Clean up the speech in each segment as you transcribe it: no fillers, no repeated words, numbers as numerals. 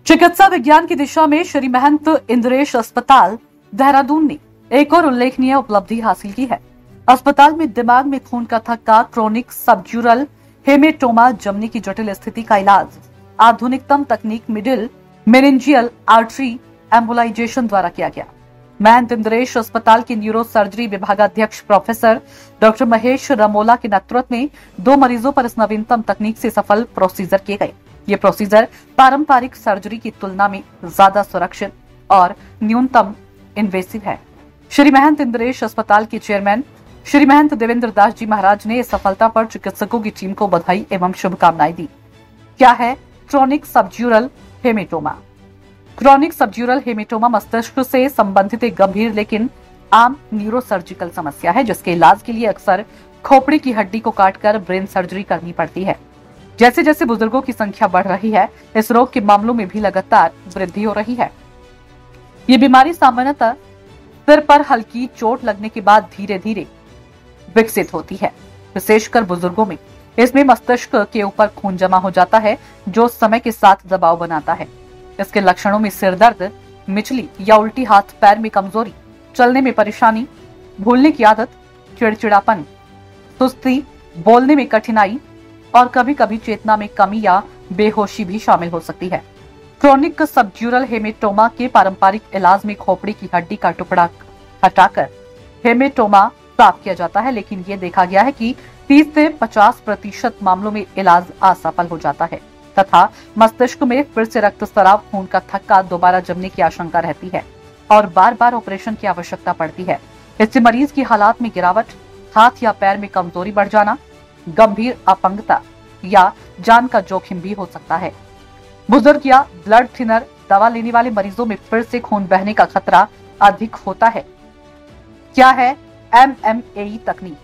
चिकित्सा विज्ञान की दिशा में श्री महंत इंद्रेश अस्पताल देहरादून ने एक और उल्लेखनीय उपलब्धि हासिल की है। अस्पताल में दिमाग में खून का थक्का, क्रोनिक सबड्यूरल हेमेटोमा जमने की जटिल स्थिति का इलाज आधुनिकतम तकनीक मिडिल मेनिंजियल आर्टरी एम्बोलाइजेशन द्वारा किया गया। महंत इंद्रेश अस्पताल के न्यूरो सर्जरी विभागाध्यक्ष प्रोफेसर डॉक्टर महेश रमोला के नेतृत्व में 2 मरीजों पर इस नवीनतम तकनीक से सफल प्रोसीजर किए गए। ये प्रोसीजर पारंपरिक सर्जरी की तुलना में ज्यादा सुरक्षित और न्यूनतम इन्वेसिव है। श्री महंत इंद्रेश अस्पताल के चेयरमैन श्री महंत देवेंद्र दास जी महाराज ने इस सफलता पर चिकित्सकों की टीम को बधाई एवं शुभकामनाएं दी। क्या है chronic subdural haematoma? Chronic subdural haematoma मस्तिष्क से संबंधित एक गंभीर लेकिन आम न्यूरोसर्जिकल समस्या है, जिसके इलाज के लिए अक्सर खोपड़ी की हड्डी को काटकर ब्रेन सर्जरी करनी पड़ती है। जैसे जैसे बुजुर्गों की संख्या बढ़ रही है, इस रोग के मामलों में भी लगातार वृद्धि हो रही है। ये बीमारी सामान्यतः सिर पर हल्की चोट लगने के बाद धीरे धीरे विकसित होती है। विशेषकर बुजुर्गों में इसमें मस्तिष्क के ऊपर खून जमा हो जाता है, जो समय के साथ दबाव बनाता है। इसके लक्षणों में सिर दर्द, मिचली या उल्टी, हाथ पैर में कमजोरी, चलने में परेशानी, भूलने की आदत, चिड़चिड़ापन, सुस्ती, बोलने में कठिनाई और कभी कभी चेतना में कमी या बेहोशी भी शामिल हो सकती है। क्रोनिक सबड्यूरल हेमेटोमा के पारंपरिक इलाज में खोपड़ी की हड्डी का टुकड़ा हटाकर हेमेटोमा प्राप्त किया जाता है, लेकिन ये देखा गया है कि 30 से 50% मामलों में इलाज असफल हो जाता है तथा मस्तिष्क में फिर से रक्तस्राव, खून का थक्का, दोबारा जमने की आशंका रहती है और बार बार ऑपरेशन की आवश्यकता पड़ती है। इससे मरीज की हालात में गिरावट, हाथ या पैर में कमजोरी बढ़ जाना, गंभीर अपंगता या जान का जोखिम भी हो सकता है। बुजुर्ग या ब्लड थिनर दवा लेने वाले मरीजों में फिर से खून बहने का खतरा अधिक होता है। क्या है एमएमएई तकनीक?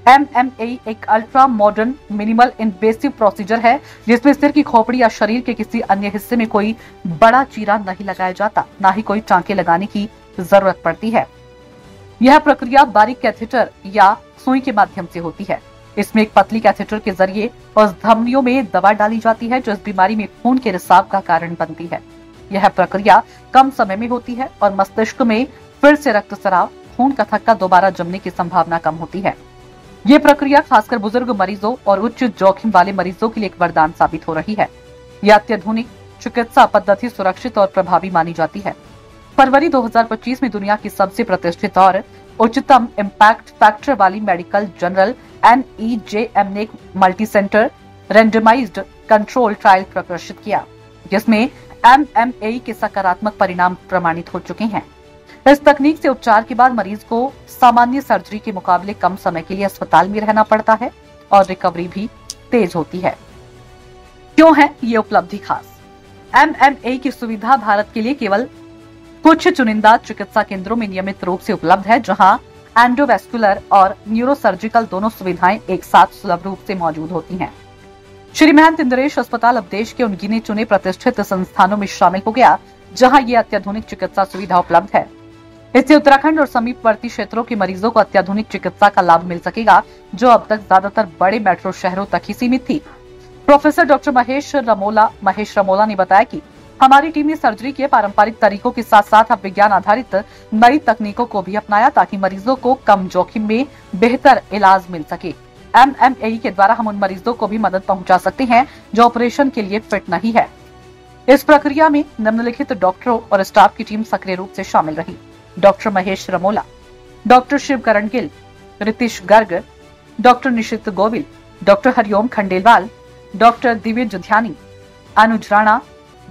एमएमएई एक ultra modern minimal invasive procedure है, जिसमें सिर की खोपड़ी या शरीर के किसी अन्य हिस्से में कोई बड़ा चीरा नहीं लगाया जाता, ना ही कोई टांके लगाने की जरूरत पड़ती है। यह प्रक्रिया बारीक कैथेटर या सुई के माध्यम से होती है। इसमें एक पतली कैथेटर के जरिए उस धमनियों में दवा डाली जाती है जो इस बीमारी में खून के रिसाव का कारण बनती है। यह प्रक्रिया कम समय में होती है और मस्तिष्क में फिर से रक्तस्राव, खून का थक्का, दोबारा जमने की संभावना कम होती है। ये प्रक्रिया खासकर बुजुर्ग मरीजों और उच्च जोखिम वाले मरीजों के लिए एक वरदान साबित हो रही है। यह अत्याधुनिक चिकित्सा पद्धति सुरक्षित और प्रभावी मानी जाती है। फरवरी 2025 में दुनिया की सबसे प्रतिष्ठित और उच्चतम इम्पैक्ट फैक्टर वाली मेडिकल जर्नल NEJM ने एक multi centre randomised control trial प्रकाशित किया, जिसमें एमएमएई के सकारात्मक परिणाम प्रमाणित हो चुके हैं। इस तकनीक से उपचार के बाद मरीज को सामान्य सर्जरी के मुकाबले कम समय के लिए अस्पताल में रहना पड़ता है और रिकवरी भी तेज होती है। क्यों है ये उपलब्धि खास? एमएमएई की सुविधा भारत के लिए केवल कुछ चुनिंदा चिकित्सा केंद्रों में नियमित रूप से उपलब्ध है, जहां एंडोवेस्कुलर और न्यूरोसर्जिकल दोनों सुविधाएं एक साथ सुलभ रूप से मौजूद होती हैं। श्री महंत इंद्रेश अस्पताल अब देश के उन गिने चुने प्रतिष्ठित संस्थानों में शामिल हो गया जहां ये अत्याधुनिक चिकित्सा सुविधा उपलब्ध है। इससे उत्तराखंड और समीपवर्ती क्षेत्रों के मरीजों को अत्याधुनिक चिकित्सा का लाभ मिल सकेगा, जो अब तक ज्यादातर बड़े मेट्रो शहरों तक ही सीमित थी। प्रोफेसर डॉक्टर महेश रमोला ने बताया कि हमारी टीम ने सर्जरी के पारंपरिक तरीकों के साथ साथ अब विज्ञान आधारित नई तकनीकों को भी अपनाया, ताकि मरीजों को कम जोखिम में बेहतर इलाज मिल सके। एमएमएई के द्वारा हम उन मरीजों को भी मदद पहुंचा सकते हैं जो ऑपरेशन के लिए फिट नहीं है। इस प्रक्रिया में निम्नलिखित डॉक्टरों और स्टाफ की टीम सक्रिय रूप से शामिल रही: doctor Mahesh Ramola, doctor Shivkaran Gill, Ritesh Garg, doctor Nishit Govil, doctor Hariom Khandelwal, doctor Divya Dhyani, अनुज राणा,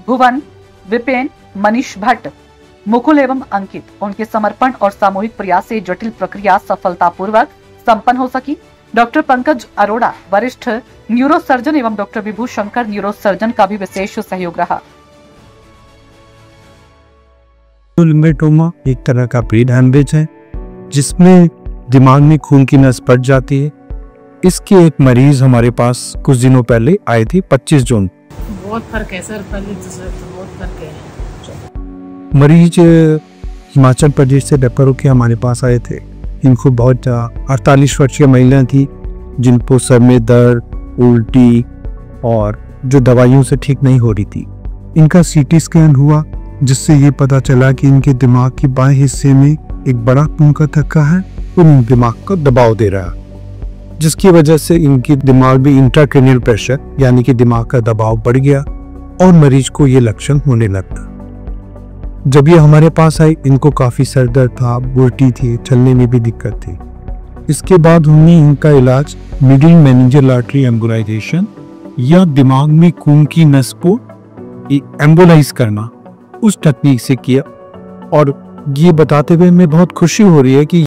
भुवन, विपिन, मनीष भट्ट, मुकुल एवं अंकित। उनके समर्पण और सामूहिक प्रयास से जटिल प्रक्रिया सफलतापूर्वक संपन्न हो सकी। डॉक्टर पंकज अरोड़ा, वरिष्ठ न्यूरोसर्जन, एवं डॉक्टर विभू शंकर, न्यूरोसर्जन का भी विशेष सहयोग रहा। हेमेटोमा एक तरह का ब्रेन हेमरेज है, जिसमें दिमाग में खून की नस फट जाती है। इसके एक मरीज हमारे पास कुछ दिनों पहले आए थे, 25 जून। बहुत फर्क है सर, पहले से बहुत फर्क है। मरीज हिमाचल प्रदेश से रेफर होकर हमारे पास आए थे। इनको बहुत 48 वर्षीय महिला थी, जिनको सर में दर्द, उल्टी और जो दवाइयों से ठीक नहीं हो रही थी। इनका सीटी स्कैन हुआ, जिससे ये पता चला कि इनके दिमाग के बाएं हिस्से में एक बड़ा खून का थक्का है और इन दिमाग को दबाव दे रहा है, जिसकी वजह से इनकी दिमाग में इंट्राक्रेनियल प्रेशर यानी कि दिमाग का दबाव बढ़ गया और मरीज को ये लक्षण होने लगता। जब ये हमारे पास आई, इनको काफी सर दर्द था, उल्टी थी, चलने में भी दिक्कत थी। इसके बाद हमने इनका इलाज मिडिल मेनिंजियल आर्टरी एम्बोलाइजेशन या दिमाग में खून की नस को एम्बोलाइज करना, उस टेक्निक से किया। और ये बताते हुए हमें बहुत खुशी हो रही है कि